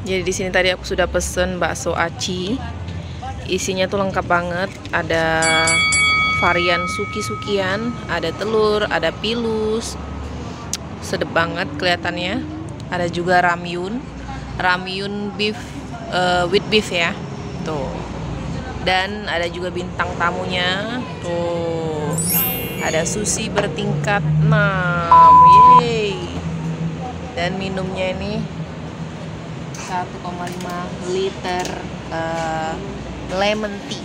Jadi di sini tadi aku sudah pesen bakso aci. Isinya tuh lengkap banget. Ada varian suki-sukian, ada telur, ada pilus. Sedep banget kelihatannya. Ada juga ramyun beef with beef ya. Tuh. Dan ada juga bintang tamunya. Tuh. Ada sushi bertingkat 6. Yeay. Dan minumnya ini 1,5 liter lemon tea.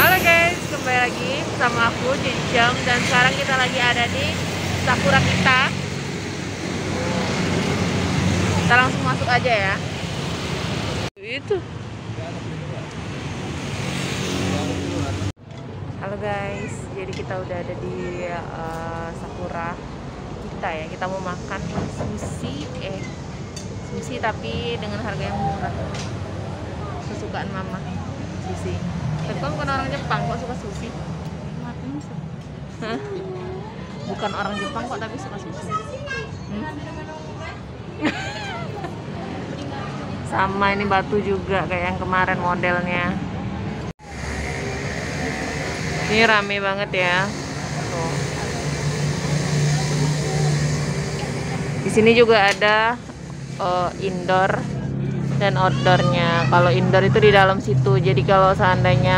Halo guys, kembali lagi sama aku Cincem, dan sekarang kita lagi ada di Sakura kita. Kita langsung masuk aja ya. Itu. Halo guys, jadi kita udah ada di Sakura kita ya. Kita mau makan sushi tapi dengan harga yang murah. Kesukaan mama, sushi. Tapi kok bukan orang Jepang, kok suka sushi? Hah? Bukan orang Jepang kok tapi suka sushi. Sama ini batu juga kayak yang kemarin modelnya. Ini rame banget ya. Tuh. Di sini juga ada indoor dan outdoornya. Kalau indoor itu di dalam situ. Jadi kalau seandainya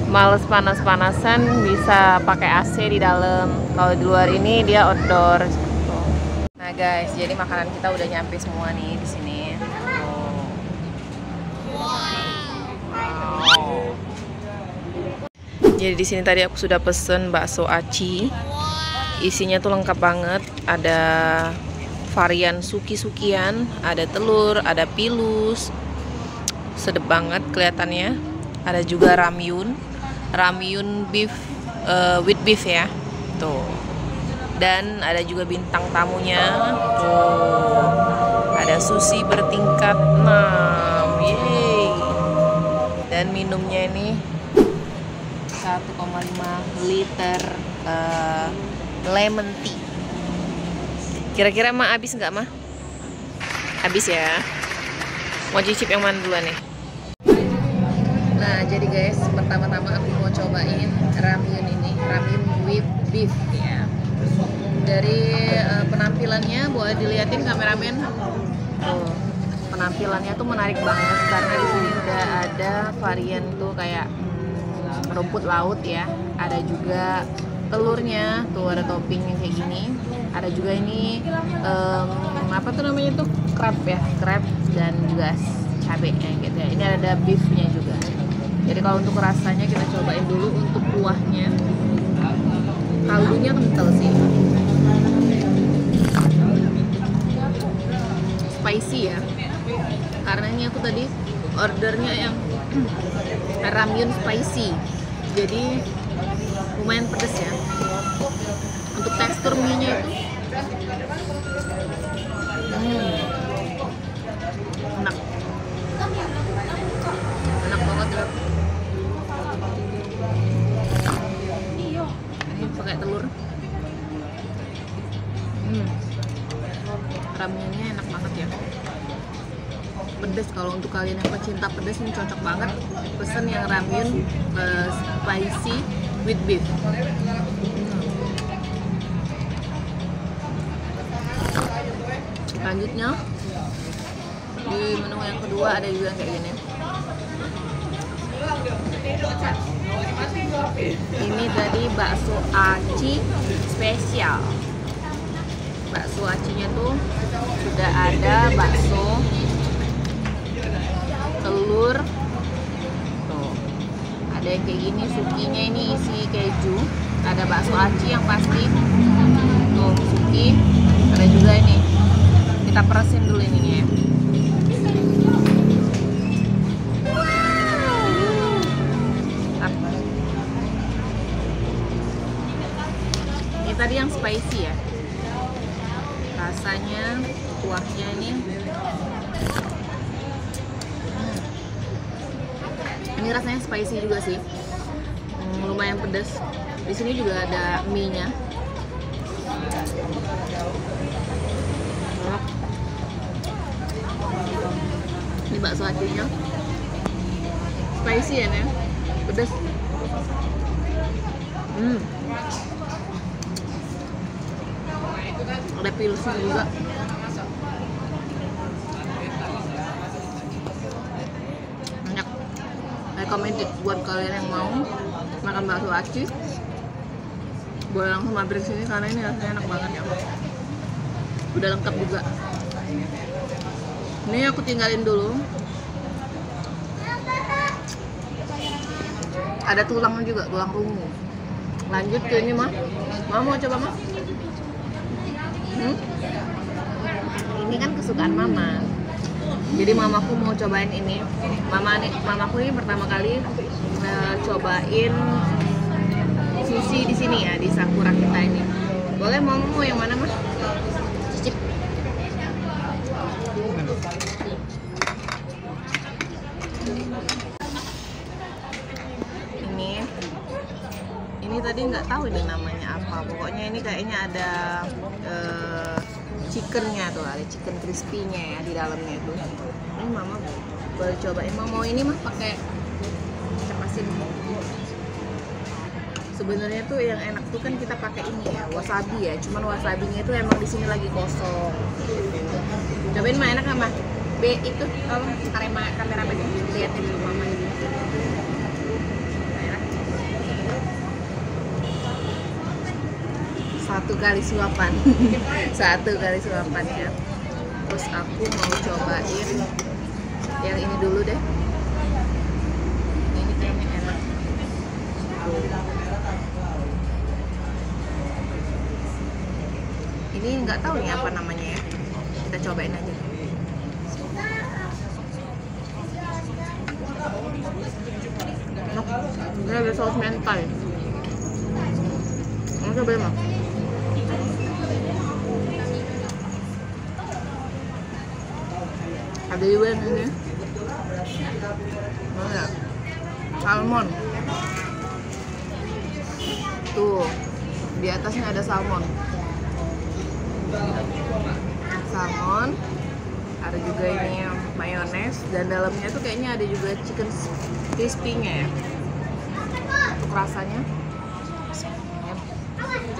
males panas-panasan bisa pakai AC di dalam. Kalau di luar ini dia outdoor. Tuh. Nah guys, jadi makanan kita udah nyampe semua nih di sini. Jadi di sini tadi aku sudah pesen bakso aci. Isinya tuh lengkap banget. Ada varian suki-sukian, ada telur, ada pilus. Sedep banget kelihatannya. Ada juga ramyun beef with beef ya. Tuh. Dan ada juga bintang tamunya. Tuh. Ada sushi bertingkat 6. Yeay. Dan minumnya ini 1,5 liter lemon tea. Kira-kira mah habis nggak mah? Habis ya. Mau cicip yang mana duluan nih? Nah jadi guys, pertama-tama aku mau cobain ramyun ini, ramyun with beef ya. Dari penampilannya, boleh dilihatin kameramen. Tuh, penampilannya tuh menarik banget karena di sini udah ada varian tuh kayak rumput laut ya, ada juga telurnya, tuh ada topping yang kayak gini, ada juga ini apa tuh namanya tuh crab ya, crab dan juga cabenya gitu ya. Ini ada beefnya juga. Jadi kalau untuk rasanya kita cobain dulu untuk kuahnya. Kaldunya kental sih, spicy ya, karena ini aku tadi ordernya yang ramyun spicy, jadi lumayan pedas ya. Untuk tekstur mie-nya itu enak banget ya. Ini pakai telur. Ramyunnya enak banget ya, pedas. Kalau untuk kalian yang pecinta pedas ini cocok banget. Pesen yang ramyun spicy with beef. Lanjutnya di menu yang kedua ada juga kayak gini. Ini tadi bakso aci spesial. Bakso acinya tuh sudah ada bakso, telur, tuh ada yang kayak gini, sukinya ini isi keju, ada bakso aci yang pasti, tuh suki, ada juga ini, kita peresin dulu ininya ya. Ini tadi yang spicy ya, rasanya kuahnya ini rasanya spicy juga sih, lumayan pedas. Di sini juga ada mie-nya, bakso acinya spicy ya nih, pedas. Ada pilsnya juga. Banyak. Recommended buat kalian yang mau makan bakso aci, boleh langsung mampir ke sini karena ini rasanya enak banget ya. Udah lengkap juga. Ini aku tinggalin dulu. Ada tulangnya juga, tulang rungu. Lanjut ke ini mah. Mama mau coba mah? Ini kan kesukaan mama. Jadi mamaku mau cobain ini. Mamaku ini pertama kali cobain sushi di sini ya, di Sakura kita ini. Boleh mama mau yang mana mah? Cicip. Ini tadi nggak tahu ini namanya apa. Pokoknya ini kayaknya ada chickennya tuh, ada chicken crispy-nya ya di dalamnya itu. Ini mama boleh cobain. Mama mau ini mah pakai kecap asin. Sebenarnya tuh yang enak tuh kan kita pakai ini ya, wasabi ya. Cuman wasabinya itu emang di sini lagi kosong. Cobain mah enak sama B itu tolong kamera liatin dulu mama ini. Satu kali suapan ya. Terus aku mau cobain yang ini dulu deh. Ini kayaknya enak. Ini nggak tahu nih apa namanya ya. Kita cobain aja. Ini ada saus mentai. Mau cobain mah? Ada juga yang ini. Mana? Salmon. Tuh, di atasnya ada salmon. Ada juga ini mayones, dan dalamnya tuh kayaknya ada juga chicken crispy-nya ya. Untuk rasanya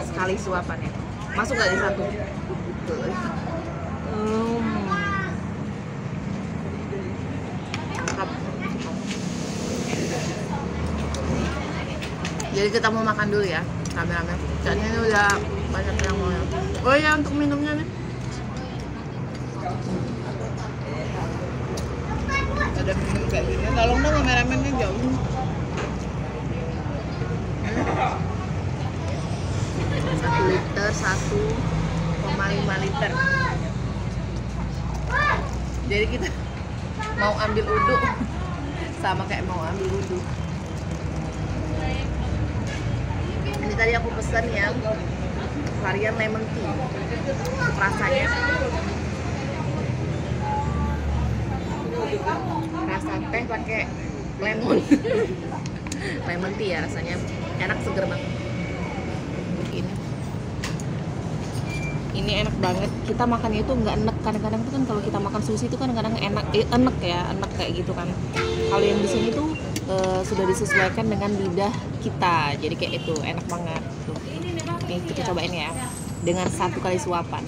sekali suapan ya. Masuk gak di satu? Jadi kita mau makan dulu ya, rame-rame. Kayaknya ini udah banyak yang mau. Oh ya, untuk minumnya nih. Ada minum kayak gini. Tolong dong kameramennya jauh. 1 liter, 1,5 liter. Jadi kita mau ambil uduk, sama kayak mau ambil uduk. Ini tadi aku pesan yang varian lemon tea. Rasanya rasa teh pakai lemon. Lemon tea ya, rasanya enak, seger banget. Ini enak banget. Kita makannya itu nggak enak. Kadang-kadang tuh kan kalau kita makan sushi itu kadang-kadang enak kayak gitu kan. Kalau yang di sini tuh sudah disesuaikan dengan lidah kita, jadi kayak itu enak banget tuh. Oke, kita cobain ya dengan 1 kali suapan.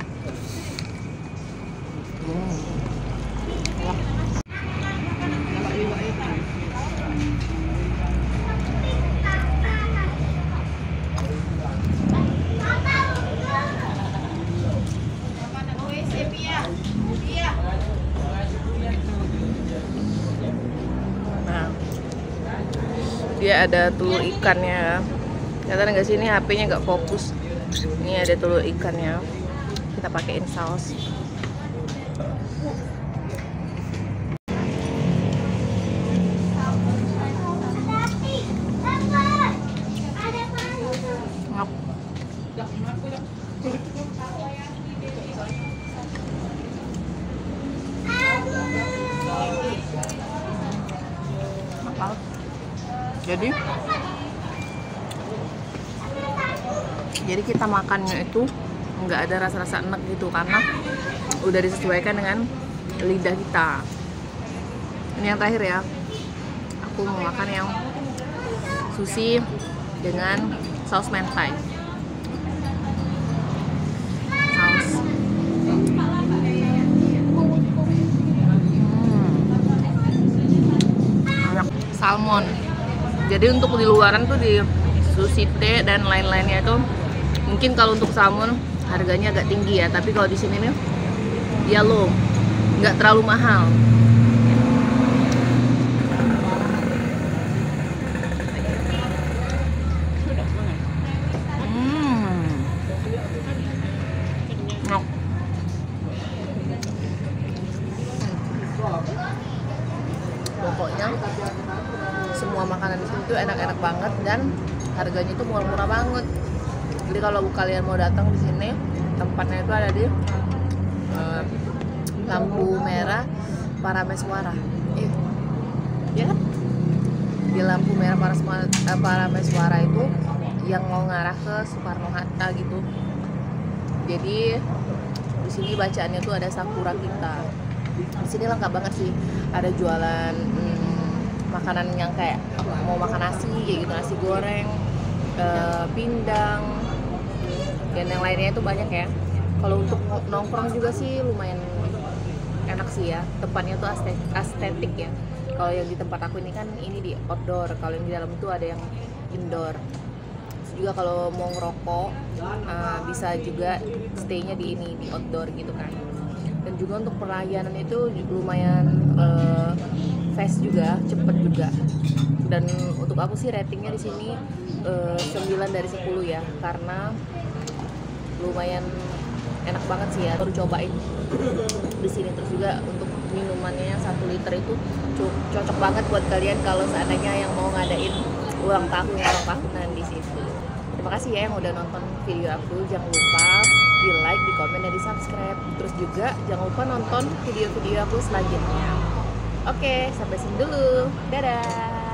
Dia ada telur ikannya. Kelihatan nggak sih, ini HP-nya nggak fokus. Ini ada telur ikannya. Kita pakein saus. Jadi kita makannya itu nggak ada rasa-rasa enek gitu karena udah disesuaikan dengan lidah kita. Ini yang terakhir ya. Aku mau makan yang sushi dengan saus mentai. Saus. Enak. Salmon. Jadi untuk di luaran tuh di sushi teh dan lain-lainnya itu mungkin kalau untuk salmon harganya agak tinggi ya, tapi kalau di sini nih dia low, nggak terlalu mahal. Pokoknya semua makanan di sini tuh enak-enak banget dan harganya tuh murah-murah banget. Jadi kalau kalian mau datang di sini, tempatnya itu ada di lampu merah Parameswara. Ya kan? Di lampu merah Parameswara itu yang mau ngarah ke Soekarno Hatta gitu. Jadi di sini bacaannya tuh ada Sakura Kita. Di sini lengkap banget sih. Ada jualan makanan yang kayak mau makan nasi kayak gitu, nasi goreng, pindang, dan yang lainnya itu banyak ya. Kalau untuk nongkrong juga sih lumayan enak sih ya. Tempatnya tuh estetik ya. Kalau yang di tempat aku ini kan ini di outdoor, kalau yang di dalam itu ada yang indoor. Terus juga kalau mau ngerokok bisa juga stay-nya di ini di outdoor gitu kan. Dan juga untuk pelayanan itu lumayan fast juga, cepet juga. Dan untuk aku sih ratingnya di sini 9 dari 10 ya, karena lumayan enak banget sih ya. Baru cobain di sini. Terus juga untuk minumannya yang 1 liter itu cocok banget buat kalian kalau seandainya yang mau ngadain ulang tahunan di situ. Terima kasih ya yang udah nonton video aku. Jangan lupa di like, di komen, dan di subscribe. Terus juga jangan lupa nonton video-video aku selanjutnya. Oke, sampai sini dulu. Dadah.